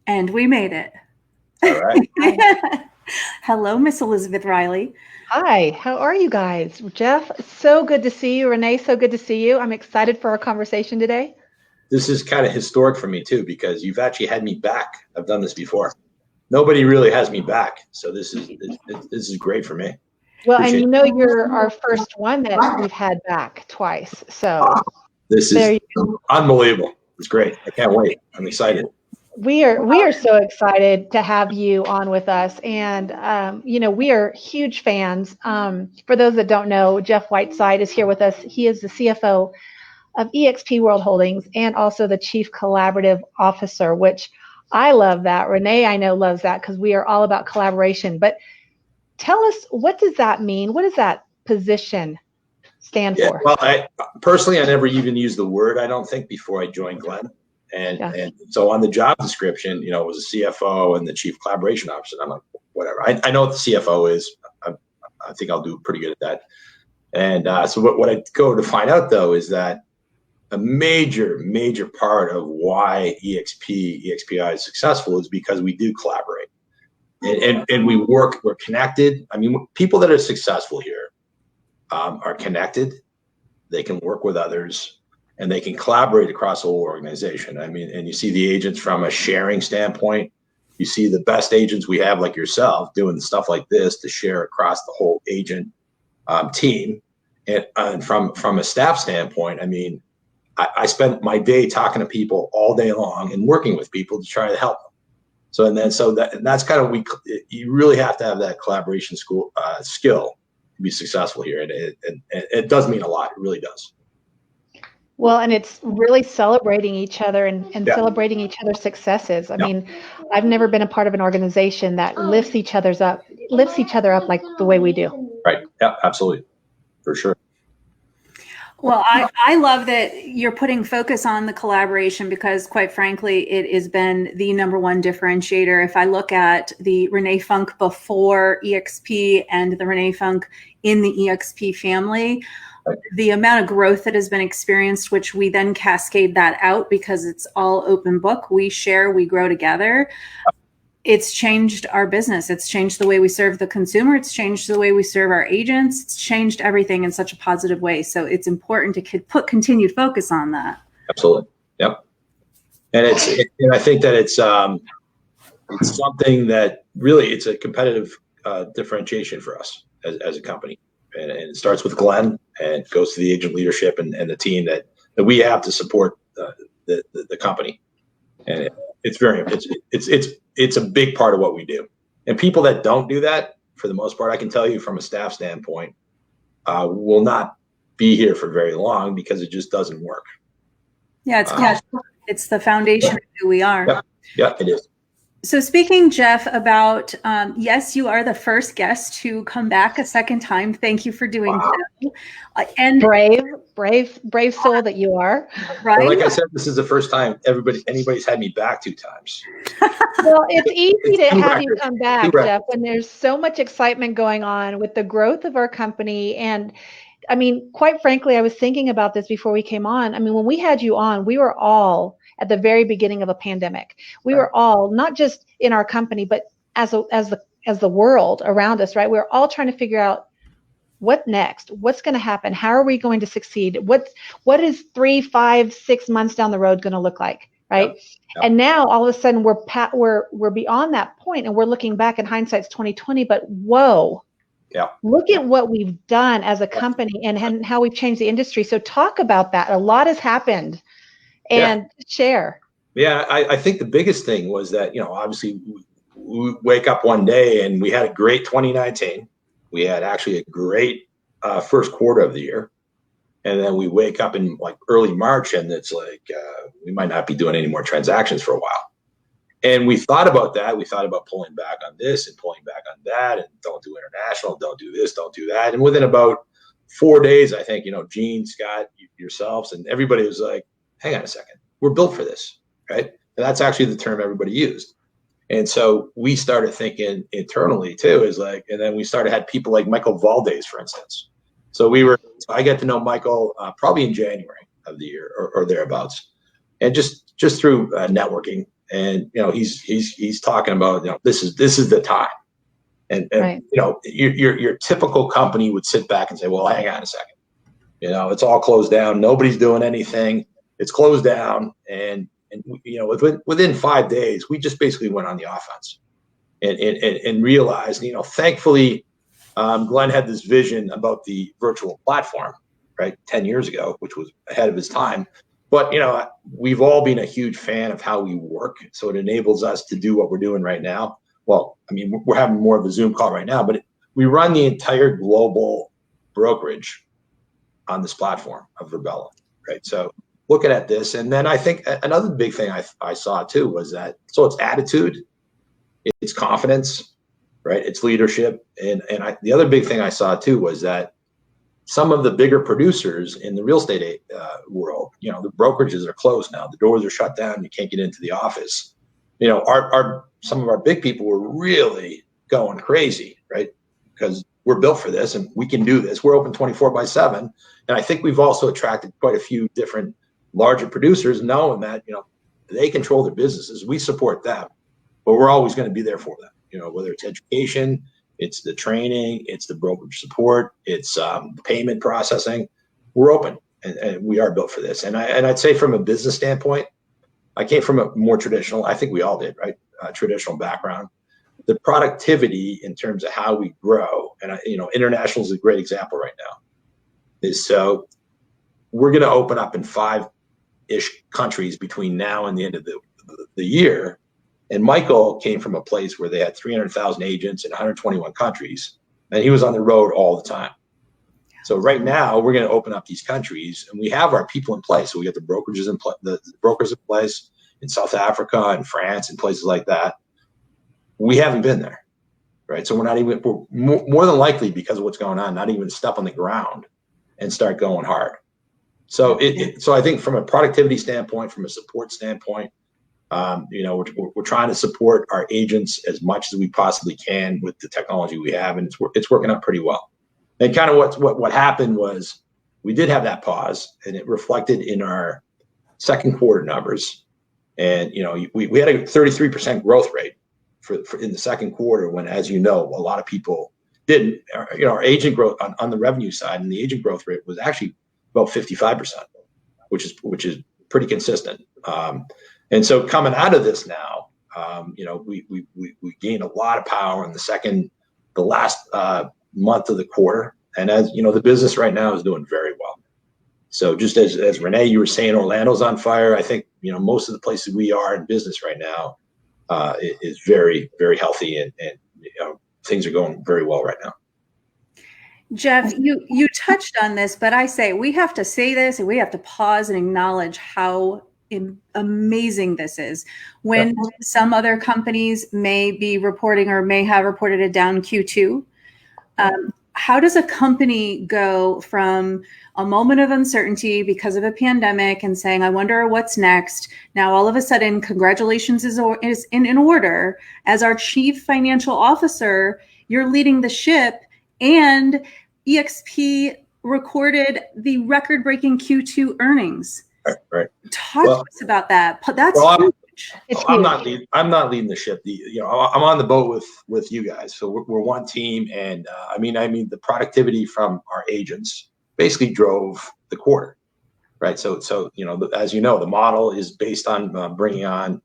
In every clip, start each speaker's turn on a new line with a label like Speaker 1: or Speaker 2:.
Speaker 1: And we made it.
Speaker 2: All right.
Speaker 1: Hello, Miss Elizabeth Riley.
Speaker 3: Hi, how are you guys? Jeff, so good to see you. Renee, so good to see you. I'm excited for our conversation today.
Speaker 2: This is kind of historic for me too, because you've actually had me back. I've done this before. Nobody really has me back. So this is great for me.
Speaker 3: Well, and you know, you're our first one that we've had back twice. So
Speaker 2: this is unbelievable. It's great. I can't wait. I'm excited.
Speaker 3: We are so excited to have you on with us, and you know, we are huge fans. For those that don't know, Jeff Whiteside is here with us. He is the CFO of eXp World Holdings and also the Chief Collaborative Officer, which I love that. Renee, I know, loves that because we are all about collaboration. But tell us, what does that mean? What does that position stand for?
Speaker 2: Well, I personally never even used the word, I don't think, before I joined Glenn. And so on the job description, you know, it was a CFO and the Chief Collaboration Officer. I'm like, whatever. I know what the CFO is. I think I'll do pretty good at that. And so what I go to find out, though, is that a major part of why EXPI is successful is because we do collaborate. And we're connected. I mean, people that are successful here are connected. They can work with others. And they can collaborate across the whole organization. I mean, and you see the agents from a sharing standpoint. You see the best agents we have, like yourself, doing stuff like this to share across the whole agent team. And from a staff standpoint, I mean, I spent my day talking to people all day long and working with people to try to help them. So that's kind of you really have to have that collaboration skill to be successful here, and it does mean a lot. It really does.
Speaker 3: Well, and it's really celebrating each other and celebrating each other's successes. I mean, I've never been a part of an organization that lifts each other up like the way we do.
Speaker 2: Right. Yeah, absolutely. For sure.
Speaker 1: Well, I love that you're putting focus on the collaboration because, quite frankly, it has been the number one differentiator. If I look at the Renee Funk before EXP and the Renee Funk in the EXP family, the amount of growth that has been experienced, which we then cascade that out because it's all open book. We share, we grow together. It's changed our business. It's changed the way we serve the consumer. It's changed the way we serve our agents. It's changed everything in such a positive way. So it's important to put continued focus on that.
Speaker 2: Absolutely. Yep. And I think that it's something that really, it's a competitive differentiation for us as a company. And it starts with Glenn and goes to the agent leadership and the team that we have to support the company. And it's a big part of what we do. And people that don't do that, for the most part, I can tell you from a staff standpoint, will not be here for very long because it just doesn't work.
Speaker 1: Yeah, it's the foundation of who we are.
Speaker 2: Yeah, it is.
Speaker 1: So speaking, Jeff, about, yes, you are the first guest to come back a second time. Thank you for doing so. And
Speaker 3: brave soul that you are.
Speaker 1: Right.
Speaker 2: Well, like I said, this is the first time anybody's had me back 2 times.
Speaker 3: Well, it's easy to have you come back, Jeff, when there's so much excitement going on with the growth of our company. And I mean, quite frankly, I was thinking about this before we came on. I mean, when we had you on, we were all at the very beginning of a pandemic. We were all, not just in our company, but as the world around us, right? We're all trying to figure out what next, what's going to happen, how are we going to succeed, what is 3, 5, 6 months down the road going to look like, right? Yep. And now all of a sudden we're beyond that point, and we're looking back, and hindsight's 2020. But whoa. Yeah. Look at what we've done as a company and how we've changed the industry. So talk about that. A lot has happened. And share.
Speaker 2: Yeah, I think the biggest thing was that, you know, obviously we wake up one day and we had a great 2019. We had actually a great first quarter of the year. And then we wake up in like early March and it's like, we might not be doing any more transactions for a while. And we thought about that. We thought about pulling back on this and pulling back on that, and don't do international, don't do this, don't do that. And within about 4 days, I think, you know, Gene, Scott, yourselves, and everybody was like, hang on a second, we're built for this, right? And that's actually the term everybody used. And so we started thinking internally too, and then we had people like Michael Valdez, for instance. So I got to know Michael probably in January of the year or thereabouts. And just through networking, and he's talking about this is the time, and
Speaker 3: right.
Speaker 2: your typical company would sit back and say, well, hang on a second, it's all closed down, nobody's doing anything, it's closed down, and within 5 days we just basically went on the offense and realized, thankfully, Glenn had this vision about the virtual platform, right, 10 years ago, which was ahead of his time. But, we've all been a huge fan of how we work. So it enables us to do what we're doing right now. Well, I mean, we're having more of a Zoom call right now, but we run the entire global brokerage on this platform of Virbela, right? So looking at this, and then I think another big thing I saw too was that, so it's attitude, it's confidence, right? It's leadership. And the other big thing I saw too was that some of the bigger producers in the real estate world, the brokerages are closed now. The doors are shut down. You can't get into the office. Some of our big people were really going crazy, right? Because we're built for this and we can do this. We're open 24/7. And I think we've also attracted quite a few different larger producers, knowing that, they control their businesses. We support them, but we're always going to be there for them. Whether it's education, it's the training, it's the brokerage support, it's the payment processing. We're open, and we are built for this. And I'd say from a business standpoint, I came from a more traditional, I think we all did, right? Traditional background. The productivity in terms of how we grow, and international is a great example right now. Is so we're going to open up in 5-ish countries between now and the end of the year. And Michael came from a place where they had 300,000 agents in 121 countries, and he was on the road all the time. So right now we're going to open up these countries, and we have our people in place. So we got the brokerages the brokers in place in South Africa and France and places like that. We haven't been there, right? So we're more than likely, because of what's going on, not even step on the ground and start going hard. So so I think from a productivity standpoint, from a support standpoint, we're trying to support our agents as much as we possibly can with the technology we have, and it's working out pretty well. And kind of what happened was we did have that pause, and it reflected in our second quarter numbers. And we had a 33% growth rate for in the second quarter, when, as a lot of people didn't. Our agent growth on the revenue side, and the agent growth rate was actually about 55%, which is pretty consistent. And so coming out of this now, we gained a lot of power in the last month of the quarter. And as the business right now is doing very well. So just as Renee, you were saying, Orlando's on fire. I think, most of the places we are in business right now is very, very healthy, and things are going very well right now.
Speaker 1: Jeff, you touched on this, but I say we have to say this, and we have to pause and acknowledge how amazing this is. When some other companies may be reporting or may have reported a down Q2, how does a company go from a moment of uncertainty because of a pandemic and saying, I wonder what's next? Now, all of a sudden, congratulations is in order. As our chief financial officer, you're leading the ship, and EXP recorded the record-breaking Q2 earnings.
Speaker 2: Right.
Speaker 1: Talk to us about that. That's huge.
Speaker 2: I'm not leading the ship. I'm on the boat with you guys. So we're one team, and I mean the productivity from our agents basically drove the quarter, right? So as the model is based on bringing on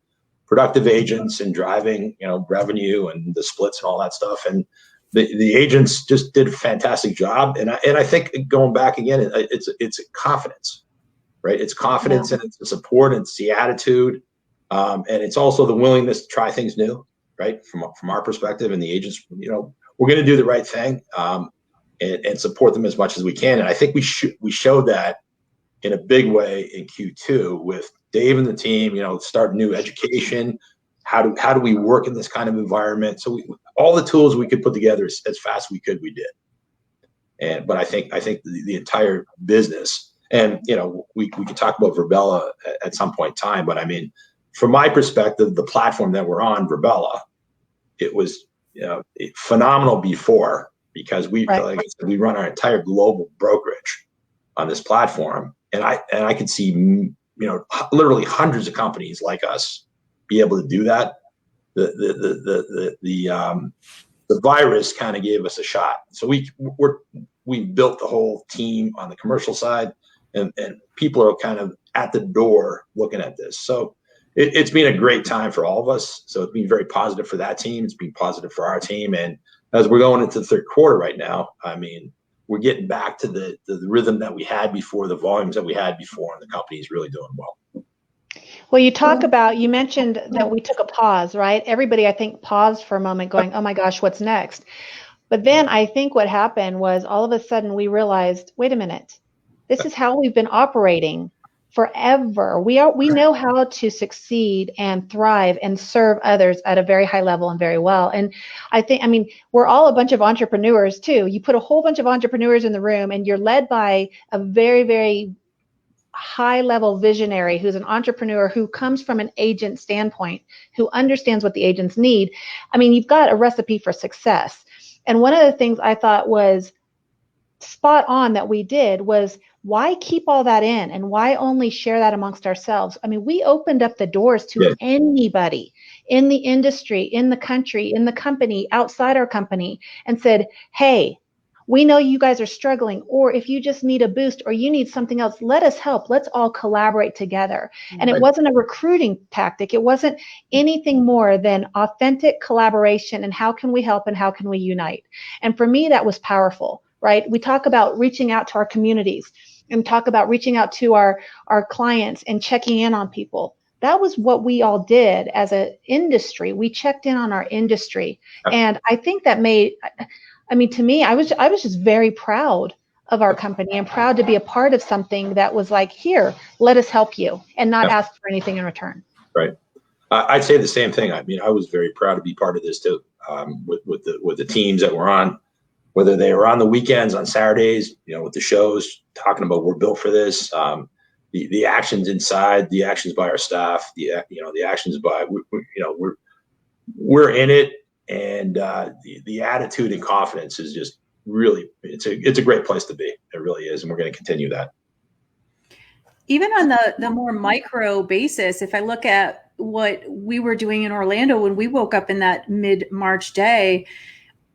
Speaker 2: productive agents and driving revenue and the splits and all that stuff, and the agents just did a fantastic job. And I think, going back again, it's a confidence. Right, it's confidence, and it's the support, and it's the attitude, and it's also the willingness to try things new. Right, from our perspective, and the agents, we're going to do the right thing, and support them as much as we can. And I think we showed that in a big way in Q2 with Dave and the team. Start new education. How do we work in this kind of environment? So all the tools we could put together as fast as we could, we did. But I think the entire business. And, we could talk about Virbela at some point in time, but I mean, from my perspective, the platform that we're on, Virbela, it was phenomenal before, because like I said, we run our entire global brokerage on this platform, and I could see literally hundreds of companies like us be able to do that. The virus kind of gave us a shot. So we built the whole team on the commercial side, and people are kind of at the door looking at this. So it's been a great time for all of us. So it's been very positive for that team. It's been positive for our team. And as we're going into the third quarter right now, I mean, we're getting back to the rhythm that we had before, the volumes that we had before, and the company is really doing well.
Speaker 3: Well, you mentioned that we took a pause, right? Everybody, I think, paused for a moment going, oh my gosh, what's next? But then I think what happened was all of a sudden we realized, wait a minute, this is how we've been operating forever. We know how to succeed and thrive and serve others at a very high level and very well. And I mean, we're all a bunch of entrepreneurs too. You put a whole bunch of entrepreneurs in the room and you're led by a very, very high level visionary who's an entrepreneur who comes from an agent standpoint, who understands what the agents need. I mean, you've got a recipe for success. And one of the things I thought was spot on that we did was, why keep all that in and why only share that amongst ourselves? I mean, we opened up the doors to anybody in the industry, in the country, in the company, outside our company, and said, hey, we know you guys are struggling, or if you just need a boost or you need something else, let us help. Let's all collaborate together. And it wasn't a recruiting tactic. It wasn't anything more than authentic collaboration and how can we help and how can we unite? And for me, that was powerful, right? We talk about reaching out to our communities and talk about reaching out to our clients and checking in on people. That was what we all did as an industry. We checked in on our industry. And I think that to me, I was just very proud of our company and proud to be a part of something that was like, here, let us help you and not ask for anything in return.
Speaker 2: Right. I'd say the same thing. I mean, I was very proud to be part of this too, with the teams that were on, whether they were on the weekends, on Saturdays, with the shows, talking about we're built for this. The actions inside, the actions by our staff, the actions by, we're in it. And the attitude and confidence is just really, it's a great place to be. It really is. And we're going to continue that.
Speaker 1: Even on the more micro basis, if I look at what we were doing in Orlando when we woke up in that mid-March day,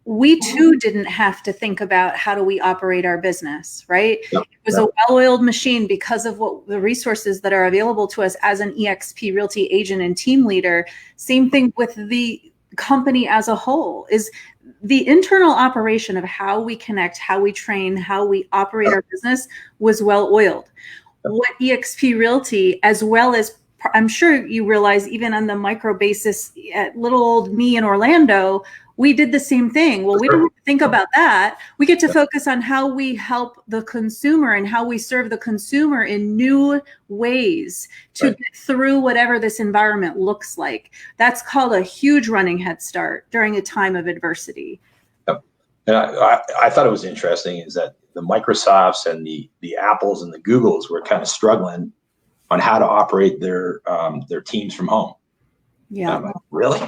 Speaker 1: we too didn't have to think about how do we operate our business, right? Yep. It was a well-oiled machine because of what the resources that are available to us as an eXp Realty agent and team leader. Same thing with the company as a whole, is the internal operation of how we connect, how we train, how we operate our business was well-oiled. What eXp Realty, as well as I'm sure you realize even on the micro basis at little old me in Orlando, we did the same thing. Well, we don't have to think about that. We get to focus on how we help the consumer and how we serve the consumer in new ways to get through whatever this environment looks like. That's called a huge running head start during a time of adversity.
Speaker 2: Yep. And I thought it was interesting is that the Microsofts and the Apples and the Googles were kind of struggling on how to operate their teams from home.
Speaker 1: Yeah.
Speaker 2: Like, really?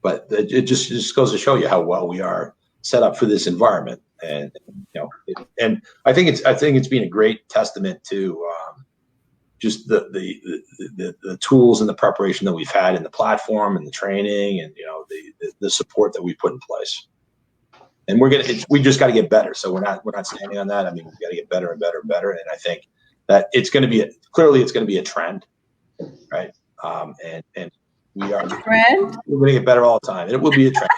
Speaker 2: But it just goes to show you how well we are set up for this environment, and and I think it's been a great testament to just the tools and the preparation that we've had in the platform and the training and the support that we put in place. And we just got to get better. So we're not standing on that. I mean, we got to get better and better and better. And I think that it's going to be a trend, right? And we are
Speaker 1: trend.
Speaker 2: We're going to get better all the time. It will be a trend.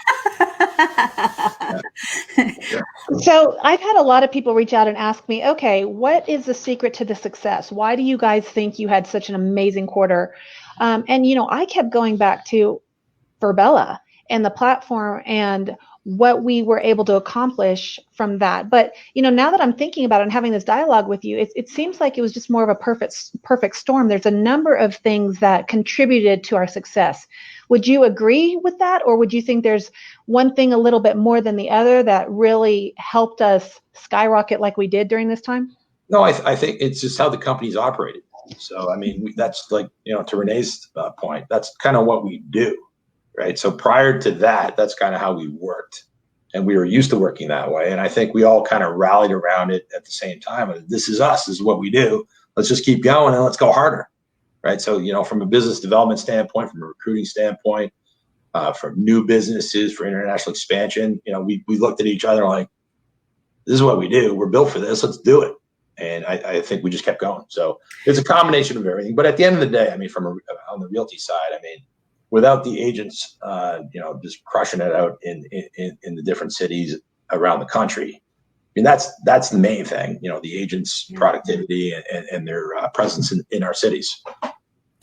Speaker 3: Yeah. So I've had a lot of people reach out and ask me, okay, what is the secret to the success? Why do you guys think you had such an amazing quarter? And I kept going back to Verbella and the platform and what we were able to accomplish from that. But, now that I'm thinking about it and having this dialogue with you, it seems like it was just more of a perfect storm. There's a number of things that contributed to our success. Would you agree with that? Or would you think there's one thing a little bit more than the other that really helped us skyrocket like we did during this time?
Speaker 2: No, I think it's just how the company's operated. So, I mean, that's like, to Renee's point, that's kind of what we do. Right. So prior to that, that's kind of how we worked, and we were used to working that way. And I think we all kind of rallied around it at the same time. This is us. This is what we do. Let's just keep going and let's go harder. right? So, from a business development standpoint, from a recruiting standpoint, from new businesses, for international expansion, we looked at each other like, this is what we do. We're built for this. Let's do it. And I think we just kept going. So it's a combination of everything. But at the end of the day, I mean, on the realty side, I mean, without the agents, just crushing it out in the different cities around the country, I mean, that's the main thing. The agents' productivity and their presence in our cities,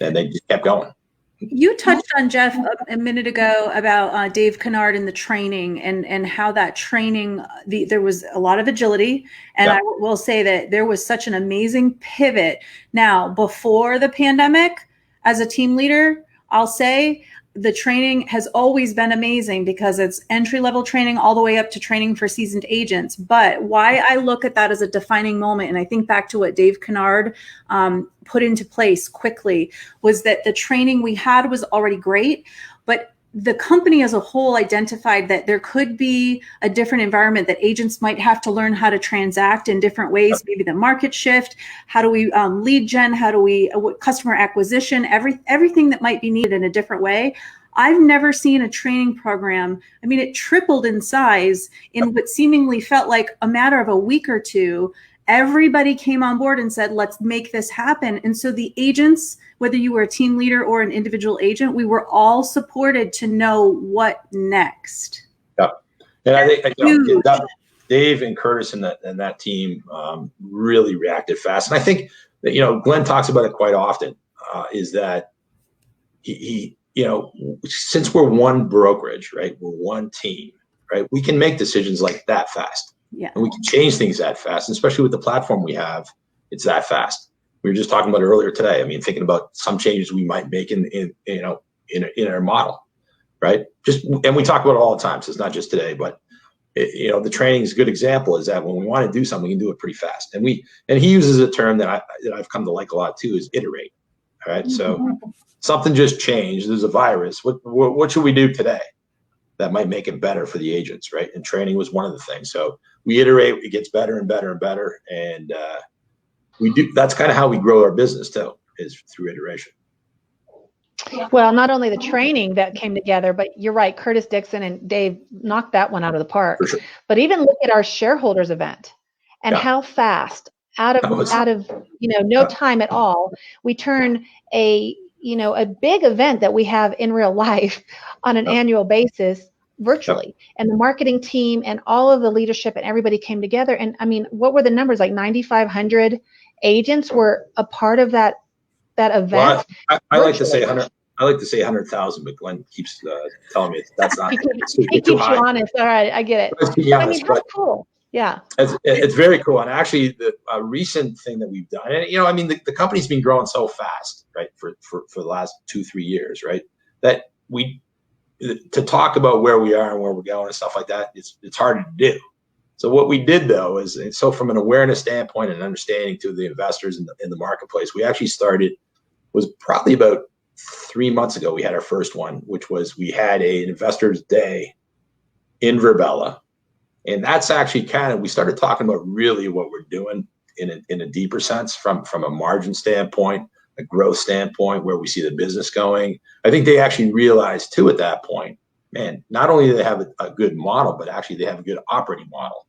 Speaker 2: and they just kept going.
Speaker 1: You touched on, Jeff, a minute ago about Dave Kennard and the training and how that training, there was a lot of agility. And I will say that there was such an amazing pivot. Now, before the pandemic, as a team leader, I'll say the training has always been amazing because it's entry-level training all the way up to training for seasoned agents. But why I look at that as a defining moment, and I think back to what Dave Kennard put into place quickly, was that the training we had was already great, but the company as a whole identified that there could be a different environment, that agents might have to learn how to transact in different ways, maybe the market shift, how do we lead gen, how do we customer acquisition, everything that might be needed in a different way. I've never seen a training program. I mean, it tripled in size in what seemingly felt like a matter of a week or two. Everybody came on board and said, let's make this happen. And so the agents, whether you were a team leader or an individual agent, we were all supported to know what next.
Speaker 2: Yeah. And I think Dave and Curtis and that team really reacted fast. And I think that, Glenn talks about it quite often, is that he since we're one brokerage, right? We're one team, right? We can make decisions like that fast.
Speaker 1: Yeah.
Speaker 2: And we can change things that fast, and especially with the platform we have, it's that fast. We were just talking about it earlier today. I mean, thinking about some changes we might make in our model, right? And we talk about it all the time, so it's not just today, but the training is a good example, is that when we want to do something, we can do it pretty fast. And he uses a term that I've come to like a lot too, is iterate. All right. So something just changed. There's a virus. What should we do today that might make it better for the agents, right? And training was one of the things. So we iterate, it gets better and better and better. And we do. That's kind of how we grow our business too, is through iteration.
Speaker 3: Well, not only the training that came together, but you're right, Curtis Dixon and Dave knocked that one out of the park.
Speaker 2: For sure.
Speaker 3: But even look at our shareholders event and how fast, out of no time at all, we turn a big event that we have in real life on an annual basis virtually. And the marketing team and all of the leadership and everybody came together. And I mean, what were the numbers? Like 9,500 agents were a part of that event.
Speaker 2: Well, I like to say 100. I like to say 100,000, but Glenn keeps telling me that's not.
Speaker 3: He keeps you honest. All right, I get it. I mean, how cool. Yeah.
Speaker 2: It's very cool. And actually, the recent thing that we've done, and I mean, the company's been growing so fast, right, for the last 2-3 years, right, that to talk about where we are and where we're going and stuff like that, it's harder to do. So what we did, though, is, so from an awareness standpoint and understanding to the investors in the marketplace, we actually was probably about 3 months ago. We had our first one, which was we had an investors day in Virbela. And that's actually we started talking about really what we're doing in a deeper sense from a margin standpoint, a growth standpoint, where we see the business going. I think they actually realized too at that point, man, not only do they have a good model, but actually they have a good operating model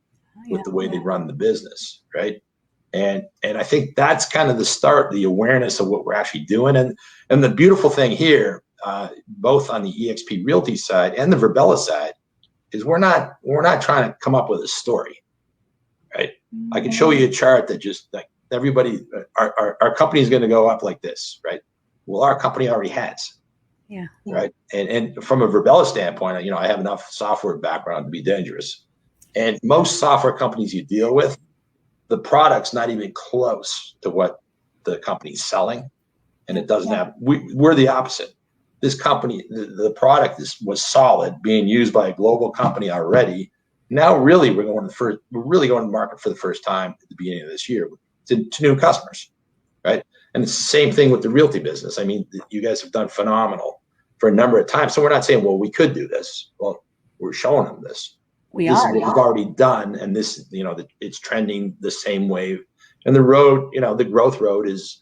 Speaker 2: with the way they run the business, right? And I think that's kind of the start, the awareness of what we're actually doing. And the beautiful thing here, both on the eXp Realty side and the Virbela side, is we're not trying to come up with a story, right? I can show you a chart that just like everybody, our company is going to go up like this, right? Well, our company already has, right? And from a Virbela standpoint, I have enough software background to be dangerous. And most software companies you deal with, the product's not even close to what the company's selling, and it doesn't have. We're the opposite. This company, the product was solid, being used by a global company already. Now, really, we're really going to market for the first time at the beginning of this year to new customers, right? And it's the same thing with the realty business. I mean, you guys have done phenomenal for a number of times. So we're not saying, well, we could do this. Well, we're showing them this. This is what we've already done, and this, it's trending the same way. And the road, the growth road is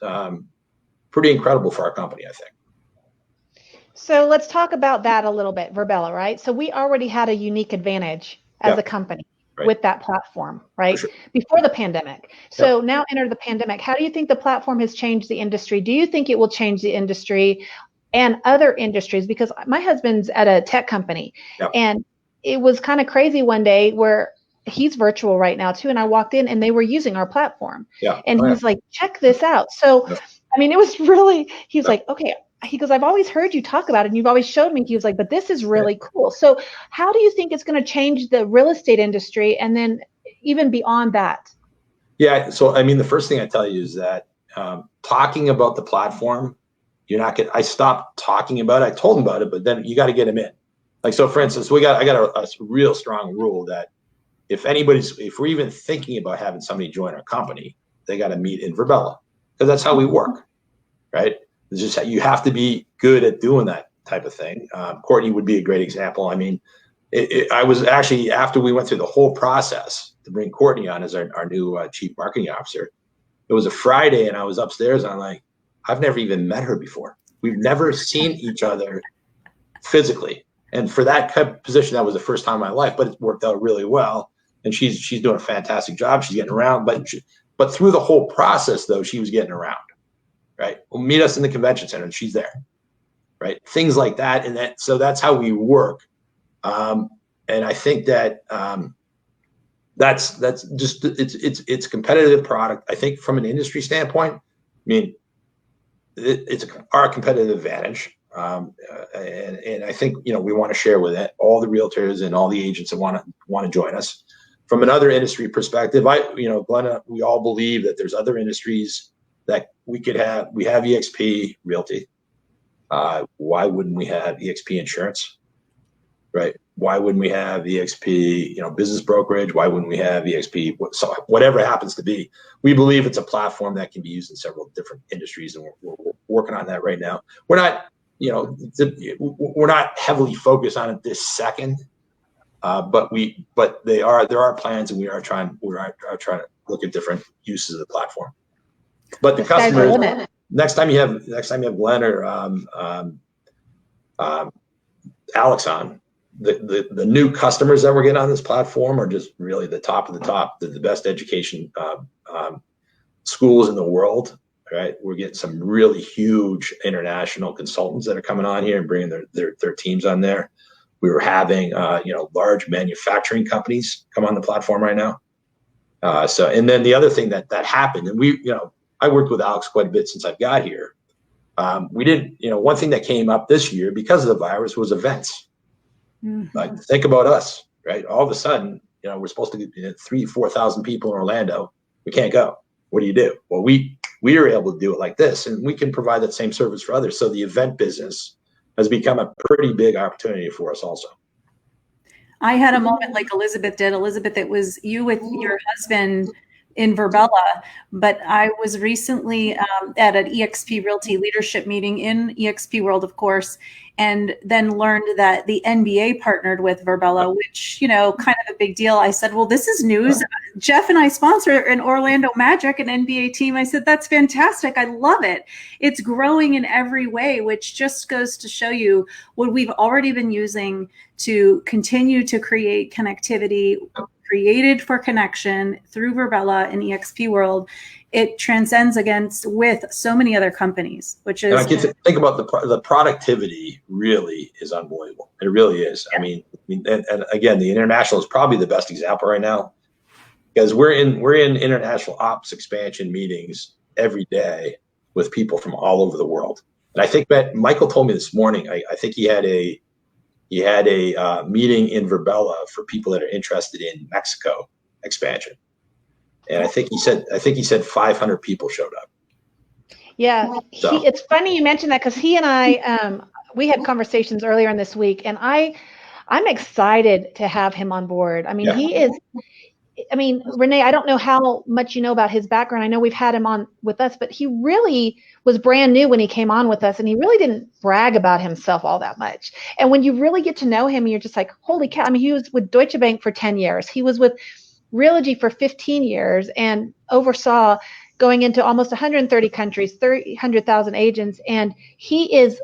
Speaker 2: pretty incredible for our company, I think.
Speaker 3: So let's talk about that a little bit, Virbela, right? So we already had a unique advantage as a company with that platform, right? Sure. Before the pandemic. So now enter the pandemic. How do you think the platform has changed the industry? Do you think it will change the industry and other industries? Because my husband's at a tech company and it was kind of crazy one day where he's virtual right now too. And I walked in and they were using our platform and he's like, check this out. So, I mean, it was really, he was like, okay. He goes, I've always heard you talk about it and you've always showed me. He was like, but this is really cool. So how do you think it's going to change the real estate industry and then even beyond that?
Speaker 2: Yeah. So, I mean, the first thing I tell you is that talking about the platform, you're not getting, I stopped talking about it. I told him about it, but then you got to get him in. Like, so for instance, I got a real strong rule that if we're even thinking about having somebody join our company, they got to meet in Virbela because that's how we work, right? It's just, you have to be good at doing that type of thing. Courtney would be a great example. I mean, I was actually, after we went through the whole process to bring Courtney on as our new chief marketing officer, it was a Friday and I was upstairs and I'm like, I've never even met her before. We've never seen each other physically. And for that position, that was the first time in my life, but it worked out really well. And she's doing a fantastic job. She's getting around, but through the whole process though, she was getting around. Right. Well, meet us in the convention center and she's there. Right. Things like that. And so that's how we work. And I think that that's just, it's a competitive product. I think from an industry standpoint, I mean, it's our competitive advantage. And I think, we want to share with it all the realtors and all the agents that want to join us. From another industry perspective, Glenn, we all believe that there's other industries that we could have. We have EXP Realty. Why wouldn't we have EXP Insurance? Right? Why wouldn't we have EXP, business brokerage? Why wouldn't we have EXP? So whatever it happens to be, we believe it's a platform that can be used in several different industries, and we're working on that right now. We're not, we're not heavily focused on it this second, but there are plans, and we are trying to look at different uses of the platform. But the customers, next time you have Glenn or Alex on, the new customers that we're getting on this platform are just really the top of the top, the best education schools in the world. Right, we're getting some really huge international consultants that are coming on here and bringing their teams on there. We were having large manufacturing companies come on the platform right now. And then the other thing that happened, and I worked with Alex quite a bit since I've got here. We didn't, one thing that came up this year because of the virus was events. Mm-hmm. Like, think about us, right? All of a sudden, we're supposed to get 3,000-4,000 people in Orlando. We can't go. What do you do? Well, we are able to do it like this, and we can provide that same service for others. So the event business has become a pretty big opportunity for us also.
Speaker 1: I had a moment like Elizabeth did. Elizabeth, it was you with your husband in Virbela, but I was recently at an eXp Realty leadership meeting in eXp World, of course, and then learned that the NBA partnered with Virbela, which, kind of a big deal. I said, well, this is news. Jeff and I sponsor an Orlando Magic, an NBA team. I said, that's fantastic. I love it. It's growing in every way, which just goes to show you what we've already been using to continue to create connectivity, created for connection through Virbela and eXp World. It transcends with so many other companies, which is. And I can
Speaker 2: think about the productivity really is unbelievable. It really is. Yeah. I mean, and again, the international is probably the best example right now, because we're in international ops expansion meetings every day with people from all over the world. And I think that Michael told me this morning, I think he had a meeting in Virbela for people that are interested in Mexico expansion. And I think he said 500 people showed up.
Speaker 3: Yeah, so. It's funny you mentioned that, because he and I, we had conversations earlier in this week, and I'm excited to have him on board. I mean, he is. I mean, Renee, I don't know how much you know about his background. I know we've had him on with us, but he really was brand new when he came on with us, and he really didn't brag about himself all that much. And when you really get to know him, you're just like, holy cow. I mean, he was with Deutsche Bank for 10 years. He was with Realogy for 15 years and oversaw, going into almost 130 countries, 300,000 agents. And he is,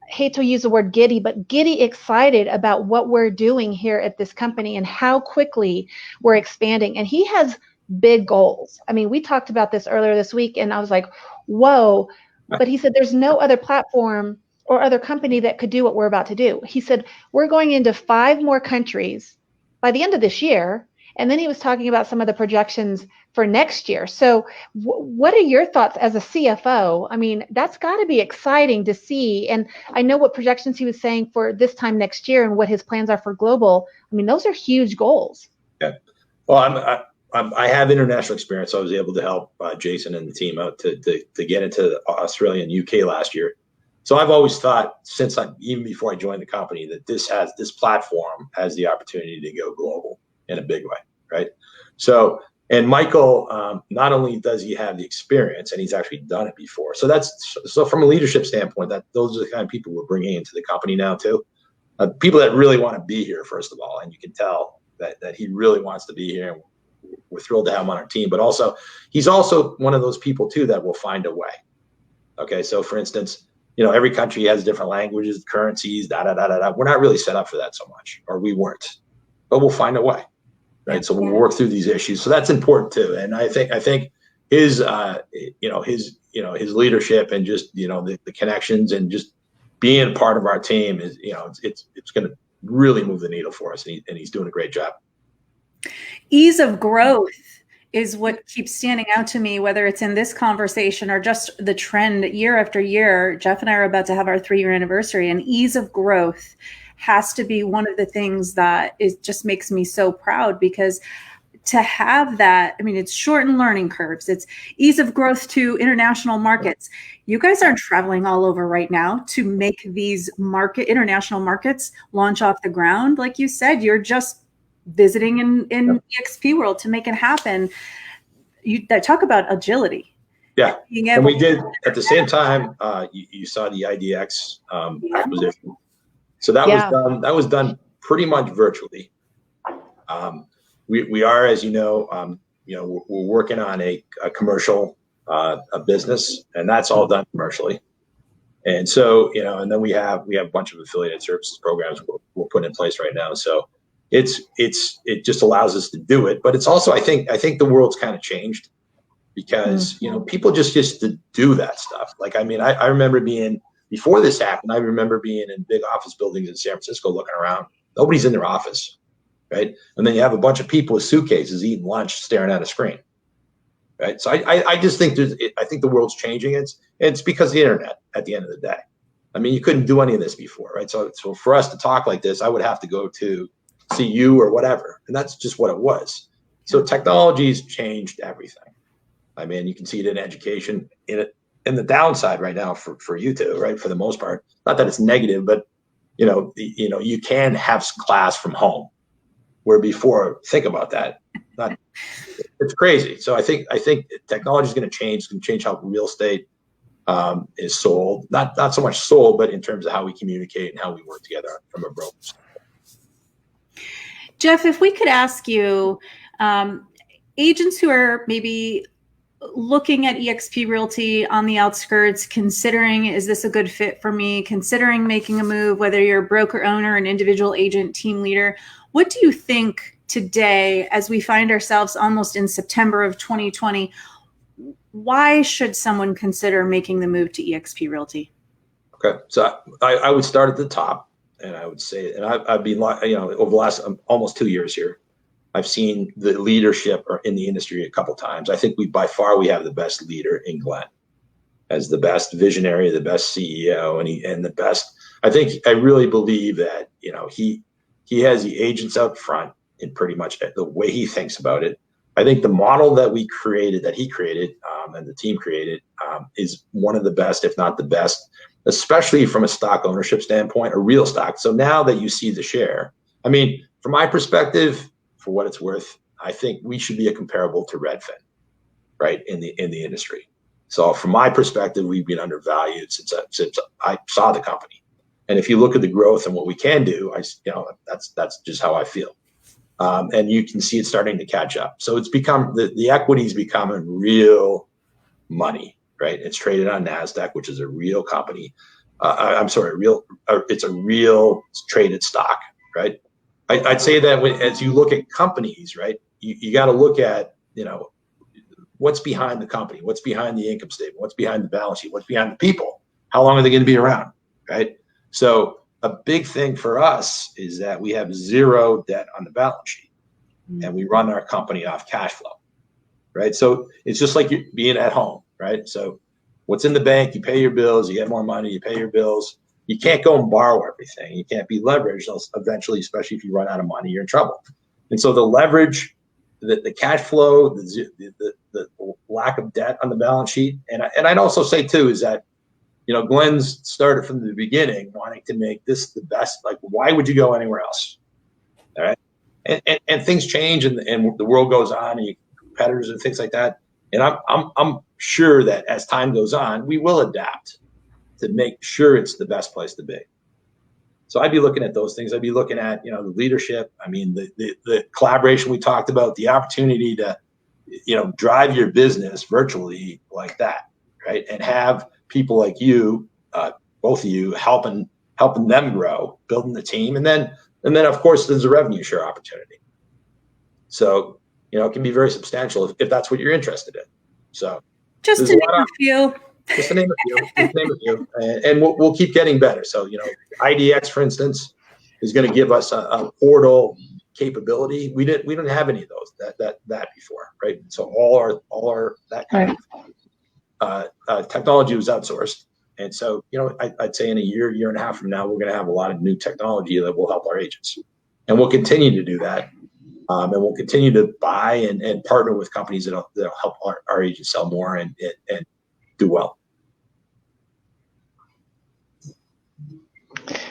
Speaker 3: hate to use the word giddy, but giddy excited about what we're doing here at this company and how quickly we're expanding. And he has big goals. I mean, we talked about this earlier this week, and I was like, whoa. But he said, there's no other platform or other company that could do what we're about to do. He said, we're going into 5 more countries by the end of this year. And then he was talking about some of the projections for next year. So what are your thoughts as a CFO? I mean, that's got to be exciting to see. And I know what projections he was saying for this time next year and what his plans are for global. I mean, those are huge goals.
Speaker 2: Yeah. Well, I have international experience. So I was able to help Jason and the team out to get into Australia and UK last year. So I've always thought, even before I joined the company, that this platform has the opportunity to go global in a big way, right? So, and Michael, not only does he have the experience, and he's actually done it before. So from a leadership standpoint, those are the kind of people we're bringing into the company now too. People that really want to be here, first of all, and you can tell that he really wants to be here. And we're thrilled to have him on our team, but also he's also one of those people too that will find a way. Okay, so for instance, every country has different languages, currencies, We're not really set up for that so much, or we weren't, but we'll find a way, right? So we'll work through these issues. So that's important too. And I think his his leadership and just the connections and just being part of our team is it's going to really move the needle for us, and he's doing a great job.
Speaker 1: Ease of growth is what keeps standing out to me, whether it's in this conversation or just the trend year after year. Jeff and I are about to have our 3-year anniversary, and ease of growth has to be one of the things that just makes me so proud, because to have that, I mean, it's shortened learning curves. It's ease of growth to international markets. You guys aren't traveling all over right now to make these international markets launch off the ground. Like you said, you're just visiting in EXP world to make it happen. That talk about agility.
Speaker 2: Yeah, and we did at the same time. You saw the IDX acquisition, so that was done pretty much virtually. We are, as you know, we're working on a commercial a business, and that's all done commercially. And so and then we have a bunch of affiliated services programs we're putting in place right now. So it just allows us to do it, but it's also I think the world's kind of changed, because people just used to do that stuff. Like, I mean, I remember being, before this happened, I remember being in big office buildings in San Francisco looking around. Nobody's in their office, right? And then you have a bunch of people with suitcases eating lunch, staring at a screen, right? So I just think I think the world's changing. It's because of the internet at the end of the day. I mean, you couldn't do any of this before, right? So for us to talk like this, I would have to go to see you or whatever, and that's just what it was. So technology's changed everything. I mean, you can see it in education, in the downside right now for you two, right? For the most part, not that it's negative, but you can have class from home, where before, think about that, it's crazy. So I think technology is going to change. It's going to change how real estate is sold, not so much sold, but in terms of how we communicate and how we work together from a broker standpoint.
Speaker 1: Jeff, if we could ask you, agents who are maybe looking at eXp Realty on the outskirts, considering, is this a good fit for me? Considering making a move, whether you're a broker owner, an individual agent, team leader, what do you think today, as we find ourselves almost in September of 2020, why should someone consider making the move to eXp Realty?
Speaker 2: Okay, so I would start at the top. And I would say, and I've been, over the last almost 2 years here, I've seen the leadership in the industry a couple times. I think by far we have the best leader in Glenn, as the best visionary, the best CEO, and the best. I really believe that he has the agents out front in pretty much the way he thinks about it. I think the model that he created, and the team created, is one of the best, if not the best, especially from a stock ownership standpoint, a real stock. So now that you see the share, I mean, from my perspective, for what it's worth, I think we should be a comparable to Redfin, right, in the industry. So from my perspective, we've been undervalued since I saw the company. And if you look at the growth and what we can do, that's just how I feel. And you can see it starting to catch up. So it's become the equity's becoming real money, right? It's traded on NASDAQ, which is a real company. It's a real traded stock, right? I'd say that as you look at companies, right, you got to look at, what's behind the company, what's behind the income statement, what's behind the balance sheet, what's behind the people, how long are they going to be around, right? So a big thing for us is that we have zero debt on the balance sheet, and we run our company off cash flow, right? So it's just like you being at home, right? So what's in the bank, you pay your bills, you get more money, you pay your bills. You can't go and borrow everything. You can't be leveraged. Eventually, especially if you run out of money, you're in trouble. And so the leverage, the cash flow, the lack of debt on the balance sheet, and I'd also say too is that, Glenn's started from the beginning wanting to make this the best. Like, why would you go anywhere else? All right, and things change, and the world goes on, and you competitors and things like that. And I'm sure that as time goes on, we will adapt to make sure it's the best place to be. So I'd be looking at those things. I'd be looking at, the leadership. I mean, the collaboration we talked about, the opportunity to, drive your business virtually like that, right? And have people like you, both of you, helping them grow, building the team, and then of course there's a revenue share opportunity. So it can be very substantial if that's what you're interested in. So
Speaker 1: just to name a few.
Speaker 2: Just to name a few, and we'll keep getting better. So IDX, for instance, is going to give us a portal capability. We didn't have any of those that before, right? So all our that kind of technology was outsourced, and so I'd say in a year and a half from now, we're going to have a lot of new technology that will help our agents, and we'll continue to do that, and we'll continue to buy and partner with companies that'll help our agents sell more and do well.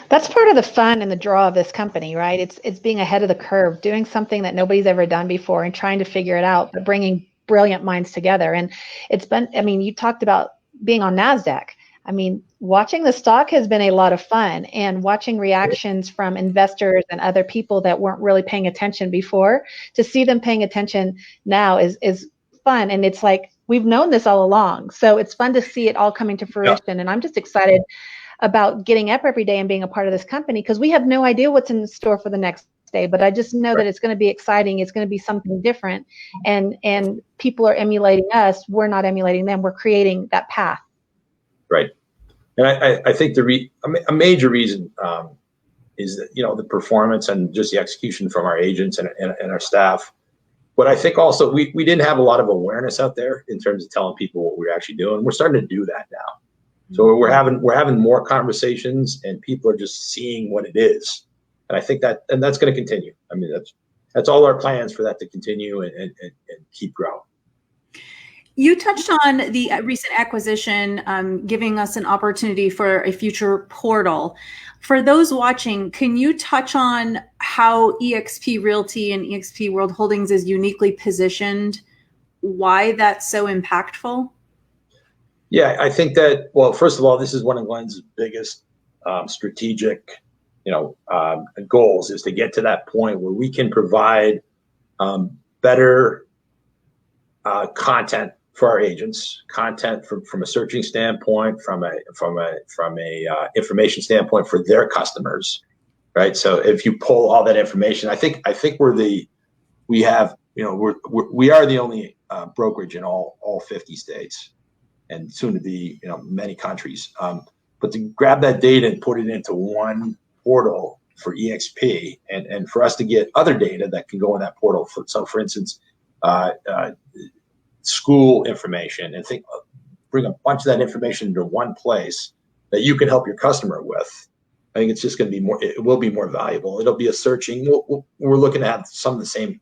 Speaker 3: That's part of the fun and the draw of this company, right? It's being ahead of the curve, doing something that nobody's ever done before and trying to figure it out, but bringing brilliant minds together. And it's been, you talked about being on NASDAQ. Watching the stock has been a lot of fun, and watching reactions from investors and other people that weren't really paying attention before, to see them paying attention now is fun. And it's like, we've known this all along. So it's fun to see it all coming to fruition. Yeah. And I'm just excited about getting up every day and being a part of this company, because we have no idea what's in store for the next day, but I just know that it's going to be exciting. It's going to be something different, and people are emulating us. We're not emulating them. We're creating that path.
Speaker 2: Right. And I think a major reason is that, the performance and just the execution from our agents and our staff. But I think also we didn't have a lot of awareness out there in terms of telling people what we're actually doing. We're starting to do that now. So we're having more conversations, and people are just seeing what it is. And I think that's going to continue. That's all our plans for that to continue and keep growing.
Speaker 1: You touched on the recent acquisition, giving us an opportunity for a future portal. For those watching, can you touch on how eXp Realty and eXp World Holdings is uniquely positioned, why that's so impactful?
Speaker 2: Yeah, I think that, well, first of all, this is one of Glenn's biggest strategic, goals, is to get to that point where we can provide better content for our agents, content from a searching standpoint, from a information standpoint for their customers, right? So if you pull all that information, I think we are the only brokerage in all 50 states, and soon to be, many countries. But to grab that data and put it into one portal for EXP, and for us to get other data that can go in that portal. So for instance, school information, and bring a bunch of that information into one place that you can help your customer with. I think it's just going to be it will be more valuable. It'll be a searching. We're looking at some of the same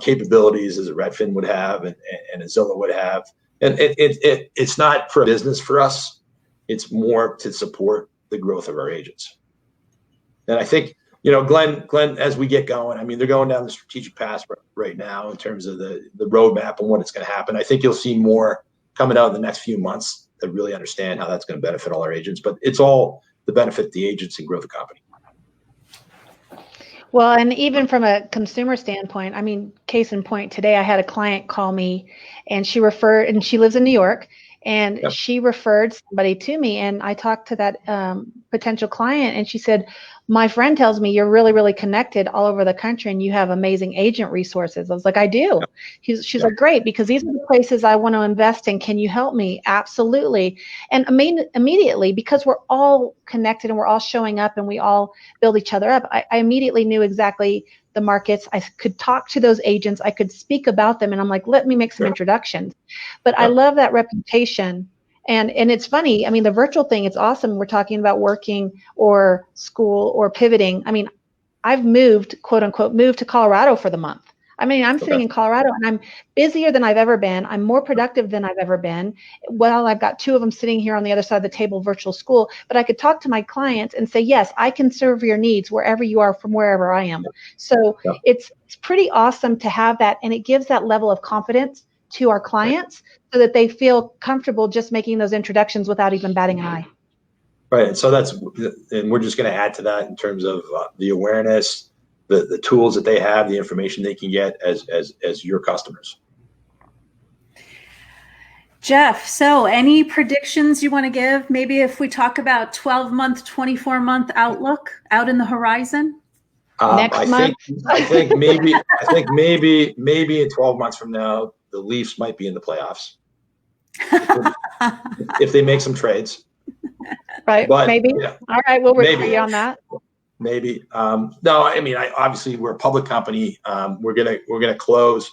Speaker 2: capabilities as a Redfin would have and a Zillow would have. And it's not for business for us. It's more to support the growth of our agents. And I think, Glenn, as we get going, they're going down the strategic path right now in terms of the roadmap and what it's going to happen. I think you'll see more coming out in the next few months to really understand how that's going to benefit all our agents. But it's all the benefit the agents and grow the company.
Speaker 3: Well, and even from a consumer standpoint, I mean, case in point, today I had a client call me and she lives in New York, and
Speaker 2: Yep.
Speaker 3: she referred somebody to me, and I talked to that potential client, and she said, my friend tells me you're really, really connected all over the country and you have amazing agent resources. I was like, I do.
Speaker 2: Yep.
Speaker 3: She's like, great, because these are the places I want to invest in. Can you help me? Absolutely. And I mean, immediately, because we're all connected and we're all showing up and we all build each other up, I immediately knew exactly the markets. I could talk to those agents. I could speak about them. And I'm like, let me make some introductions. But I love that reputation. And it's funny. I mean, the virtual thing, it's awesome. We're talking about working or school or pivoting. I mean, I've moved, quote unquote, moved to Colorado for the month. I mean, I'm sitting in Colorado and I'm busier than I've ever been. I'm more productive than I've ever been. Well, I've got two of them sitting here on the other side of the table, virtual school, but I could talk to my clients and say, yes, I can serve your needs wherever you are from wherever I am. So it's pretty awesome to have that. And it gives that level of confidence to our clients so that they feel comfortable just making those introductions without even batting an eye.
Speaker 2: Right. So and we're just going to add to that in terms of the awareness, the tools that they have, the information they can get as your customers.
Speaker 1: Jeff, so any predictions you want to give? Maybe if we talk about 12-month, 24-month outlook out in the horizon?
Speaker 3: Next month?
Speaker 2: I think maybe in 12 months from now, the Leafs might be in the playoffs if they make some trades.
Speaker 3: Right.
Speaker 2: But,
Speaker 3: maybe.
Speaker 2: Yeah,
Speaker 3: all right. We'll agree on that.
Speaker 2: Maybe. No, I mean, obviously we're a public company. We're gonna close.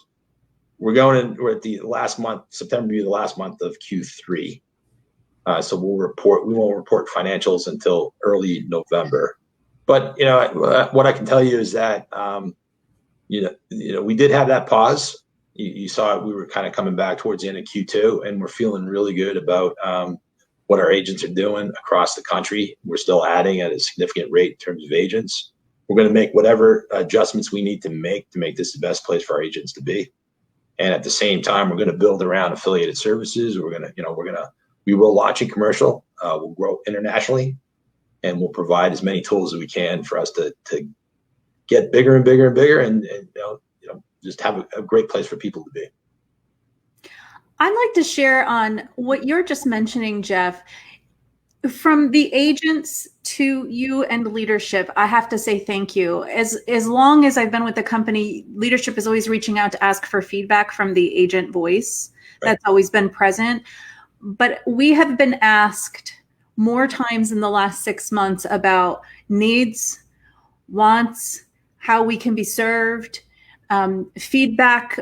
Speaker 2: We're at the last month. September will be the last month of Q3. So we won't report financials until early November. But what I can tell you is that we did have that pause. You saw it. We were kind of coming back towards the end of Q2, and we're feeling really good about what our agents are doing across the country. We're still adding at a significant rate in terms of agents. We're going to make whatever adjustments we need to make this the best place for our agents to be. And at the same time, we're going to build around affiliated services. We will launch in commercial. We'll grow internationally, and we'll provide as many tools as we can for us to get bigger and bigger and bigger, and just have a great place for people to be.
Speaker 1: I'd like to share on what you're just mentioning, Jeff. From the agents to you and leadership, I have to say thank you. As long as I've been with the company, leadership is always reaching out to ask for feedback from the agent voice. That's always been present. But we have been asked more times in the last 6 months about needs, wants, how we can be served, feedback,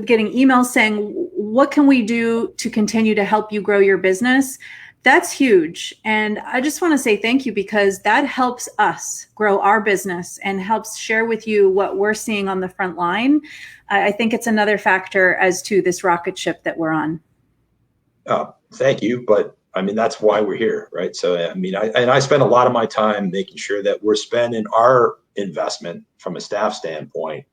Speaker 1: getting emails saying, what can we do to continue to help you grow your business? That's huge. And I just want to say thank you, because that helps us grow our business and helps share with you what we're seeing on the front line. I think it's another factor as to this rocket ship that we're on.
Speaker 2: Thank you. But I mean, that's why we're here, right? So, I mean, I spend a lot of my time making sure that we're spending our investment from a staff standpoint.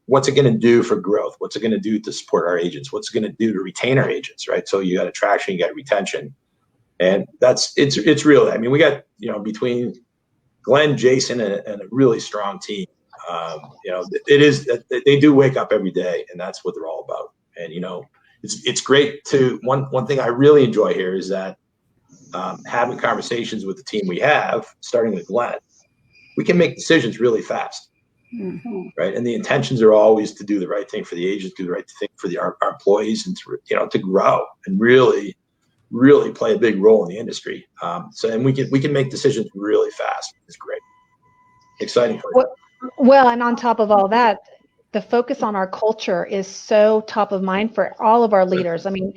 Speaker 2: What's it going to do for growth? What's it going to do to support our agents? What's it going to do to retain our agents, right? So you got attraction, you got retention. And it's really, I mean, we got, between Glenn, Jason, and a really strong team, they do wake up every day, and that's what they're all about. And, it's great one thing I really enjoy here is that having conversations with the team we have, starting with Glenn, we can make decisions really fast. Mm-hmm. Right. And the intentions are always to do the right thing for the agents, do the right thing for our employees, and to grow and really play a big role in the industry. And we can make decisions really fast. It's great. Exciting.
Speaker 3: Well, and on top of all that, the focus on our culture is so top of mind for all of our leaders. I mean,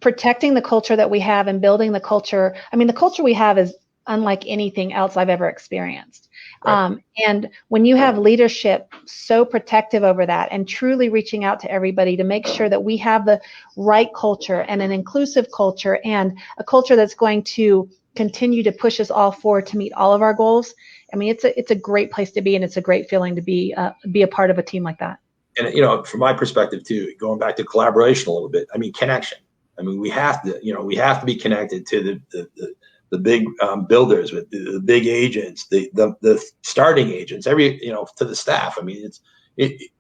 Speaker 3: protecting the culture that we have and building the culture. I mean, the culture we have is unlike anything else I've ever experienced. Right. And when you have leadership so protective over that and truly reaching out to everybody to make sure that we have the right culture and an inclusive culture and a culture that's going to continue to push us all forward to meet all of our goals. I mean, it's a great place to be, and it's a great feeling to be a part of a team like that.
Speaker 2: And from my perspective too, going back to collaboration a little bit, I mean, connection. I mean, we have to be connected to the big builders, with the big agents, the starting agents, to the staff. I mean,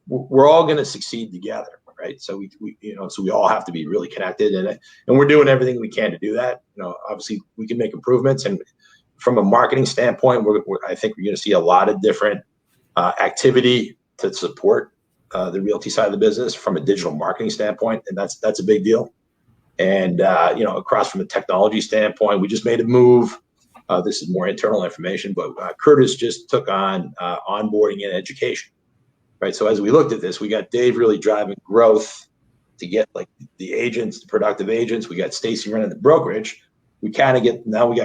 Speaker 2: we're all going to succeed together, right? So we all have to be really connected, and we're doing everything we can to do that. Obviously we can make improvements, and from a marketing standpoint, I think we're going to see a lot of different activity to support the realty side of the business from a digital marketing standpoint, and that's a big deal. And across from a technology standpoint, we just made a move. This is more internal information, but Curtis just took on onboarding and education, right? So as we looked at this, we got Dave really driving growth to get like the agents, the productive agents. We got Stacy running the brokerage. We got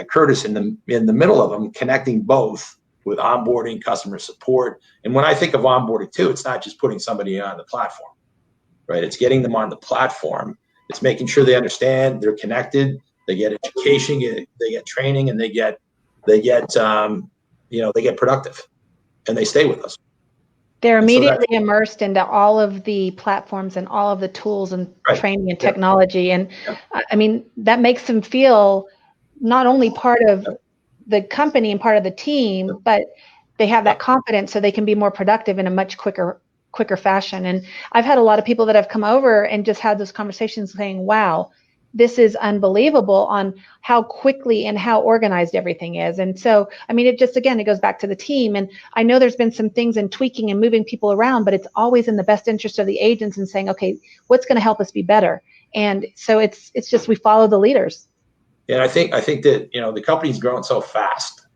Speaker 2: Curtis in the middle of them, connecting both with onboarding, customer support. And when I think of onboarding too, it's not just putting somebody on the platform, right? It's getting them on the platform. It's making sure they understand, they're connected, they get education, they get training, and they get productive, and they stay with us.
Speaker 3: They're immediately immersed into all of the platforms and all of the tools and training and technology. And I mean, that makes them feel not only part of the company and part of the team, but they have that confidence so they can be more productive in a much quicker fashion. And I've had a lot of people that have come over and just had those conversations saying, wow, this is unbelievable on how quickly and how organized everything is. And so, I mean, it goes back to the team. And I know there's been some things in tweaking and moving people around, but it's always in the best interest of the agents and saying, okay, what's going to help us be better? And so it's just, we follow the leaders.
Speaker 2: Yeah, I think that, the company's grown so fast.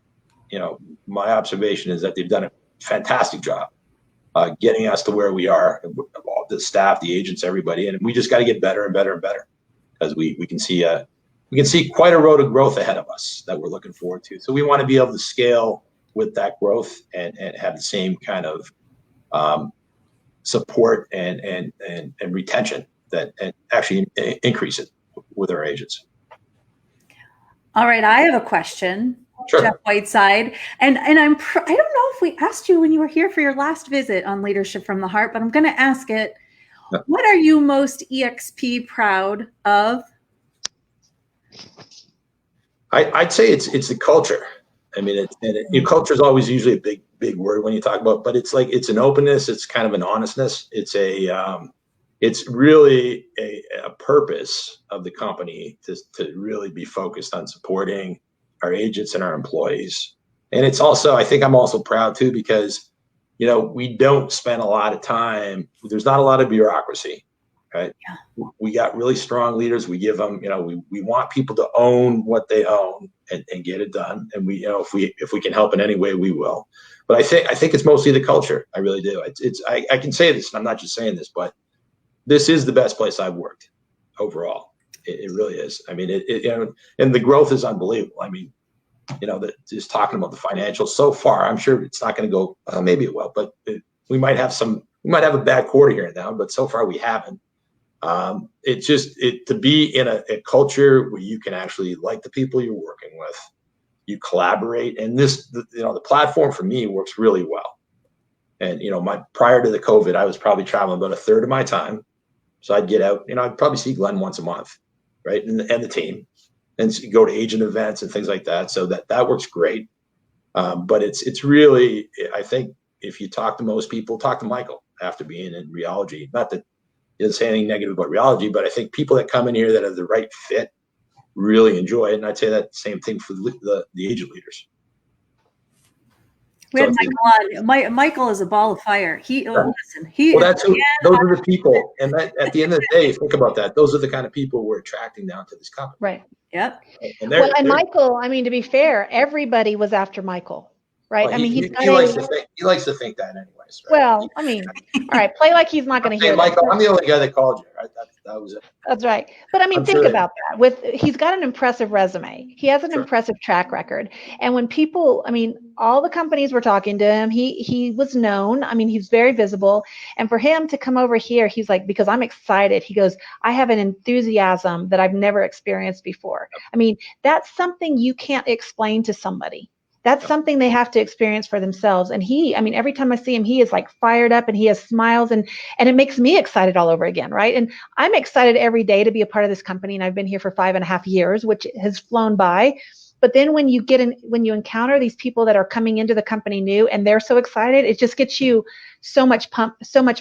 Speaker 2: My observation is that they've done a fantastic job getting us to where we are, the staff, the agents, everybody. And we just got to get better and better and better, because we can see quite a road of growth ahead of us that we're looking forward to. So we want to be able to scale with that growth and have the same kind of support and retention and actually increase it with our agents.
Speaker 1: All right, I have a question,
Speaker 2: Sure.
Speaker 1: Jeff Whiteside, and I don't know if we asked you when you were here for your last visit on Leadership from the Heart, but I'm going to ask it. Yep. What are you most EXP proud of?
Speaker 2: I'd say it's the culture. I mean, culture is always usually a big word when you talk about, but it's an openness. It's kind of an honestness. It's really a purpose of the company to really be focused on supporting our agents and our employees. And it's also, I think I'm also proud too, because, we don't spend a lot of time, there's not a lot of bureaucracy, right? Yeah. We got really strong leaders. We give them, we want people to own what they own and get it done. And we, if we can help in any way, we will. But I think it's mostly the culture. I really do. I can say this, and I'm not just saying this, but this is the best place I've worked overall. It really is. I mean, and the growth is unbelievable. I mean, just talking about the financials so far, I'm sure it's not going to go, maybe it will, but we might have a bad quarter here and now, but so far we haven't. It's just to be in a culture where you can actually like the people you're working with, you collaborate, and the platform for me works really well. And, prior to the COVID, I was probably traveling about a third of my time. So I'd get out, I'd probably see Glenn once a month, right? And the team, and go to agent events and things like that. So that works great. But it's really, I think if you talk to most people, talk to Michael after being in Realogy. Not that he doesn't say anything negative about Realogy, but I think people that come in here that are the right fit really enjoy it. And I'd say that same thing for the agent leaders.
Speaker 1: We had Michael on. Michael is a ball of fire. Those are
Speaker 2: the people. And at the end of the day, think about that. Those are the kind of people we're attracting down to this company.
Speaker 3: Right.
Speaker 1: Yep.
Speaker 3: And Michael, I mean, to be fair, everybody was after Michael, right?
Speaker 2: Well,
Speaker 3: I mean,
Speaker 2: he likes to think that anyways. Right?
Speaker 3: Well, I mean, all right, play like he's not going to hear
Speaker 2: Michael, I'm the only guy that called you, right? That was it.
Speaker 3: That's right. But I mean, think about that. He's got an impressive resume. He has an impressive track record. And when people, I mean, all the companies were talking to him, he was known. I mean, he's very visible. And for him to come over here, he's like, because I'm excited. He goes, I have an enthusiasm that I've never experienced before. I mean, that's something you can't explain to somebody. That's something they have to experience for themselves. And every time I see him, he is like fired up and he has smiles and it makes me excited all over again, right? And I'm excited every day to be a part of this company. And I've been here for 5.5 years, which has flown by. But then when you encounter these people that are coming into the company new and they're so excited, it just gets you so much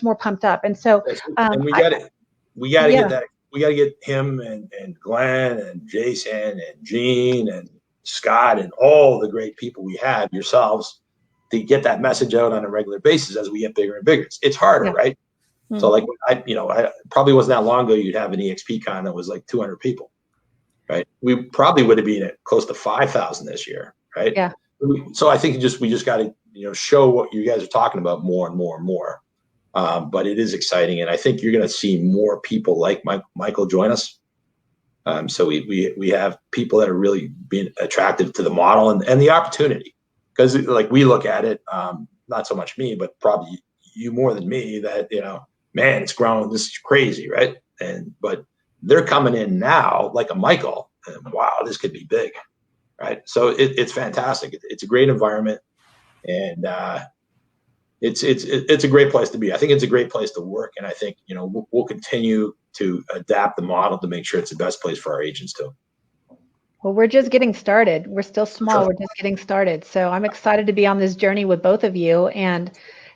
Speaker 3: more pumped up. And so,
Speaker 2: and we got to get that. We got to get him and Glenn and Jason and Gene and Scott and all the great people we have, yourselves, to get that message out on a regular basis as we get bigger and bigger. It's harder, right? Mm-hmm. So like I probably wasn't that long ago, you'd have an EXP con that was like 200 people, right? We probably would have been at close to 5,000 this year, right?
Speaker 3: Yeah.
Speaker 2: So I think we just got to show what you guys are talking about more and more and more. But it is exciting, and I think you're going to see more people like Michael join us. So we have people that are really being attractive to the model and the opportunity, because like we look at it, not so much me, but probably you more than me, that man, it's growing. This is crazy, right? But they're coming in now like a Michael, and wow, this could be big, right? So it's fantastic. It's a great environment, and it's a great place to be. I think it's a great place to work, and I think we'll continue to adapt the model to make sure it's the best place for our agents too.
Speaker 3: Well, we're just getting started. We're still small. Sure. We're just getting started. So I'm excited to be on this journey with both of you. And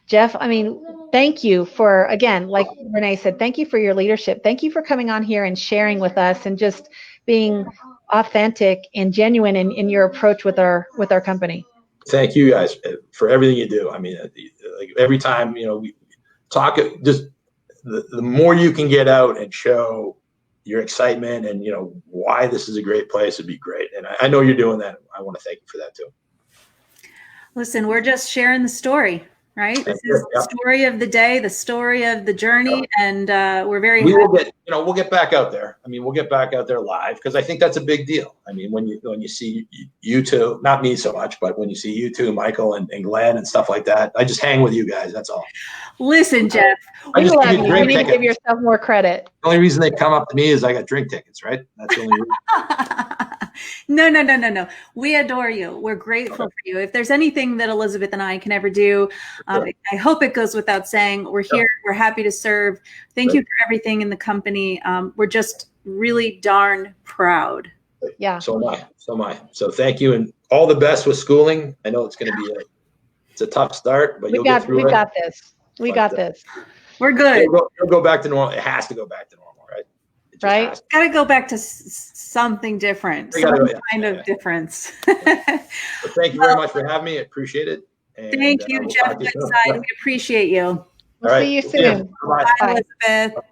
Speaker 3: Jeff, I mean, thank you for, again, like Renee said, thank you for your leadership. Thank you for coming on here and sharing with us and just being authentic and genuine in your approach with our company.
Speaker 2: Thank you guys for everything you do. I mean, like every time, we talk, just the more you can get out and show your excitement and, why this is a great place would be great. And I know you're doing that. I want to thank you for that too.
Speaker 1: Listen, we're just sharing the story, right? This is the story of the day, the story of the journey. And we're very happy.
Speaker 2: We'll get back out there. I mean, we'll get back out there live, because I think that's a big deal. I mean, when you see you two, not me so much, but when you see you two, Michael and Glenn and stuff like that, I just hang with you guys. That's all.
Speaker 1: Listen, Jeff,
Speaker 3: we love you. You need to give yourself more credit.
Speaker 2: The only reason they come up to me is I got drink tickets, right? That's the only reason.
Speaker 1: No. We adore you. We're grateful for you. If there's anything that Elizabeth and I can ever do, I hope it goes without saying. We're here. We're happy to serve. Thank you for everything in the company. We're just really darn proud.
Speaker 3: Yeah.
Speaker 2: So am I. So thank you, and all the best with schooling. I know it's going to be it's a tough start, but you'll get through it.
Speaker 3: We got this. We got this.
Speaker 1: We're good.
Speaker 2: It'll go back to normal. It has to go back to normal, right?
Speaker 3: Right.
Speaker 1: Got to go back to something different, some kind of difference.
Speaker 2: So thank you very much for having me. I appreciate it. And,
Speaker 1: thank you, Jeff Whiteside. We appreciate you.
Speaker 3: We'll see you soon.
Speaker 2: Bye,
Speaker 1: Elizabeth.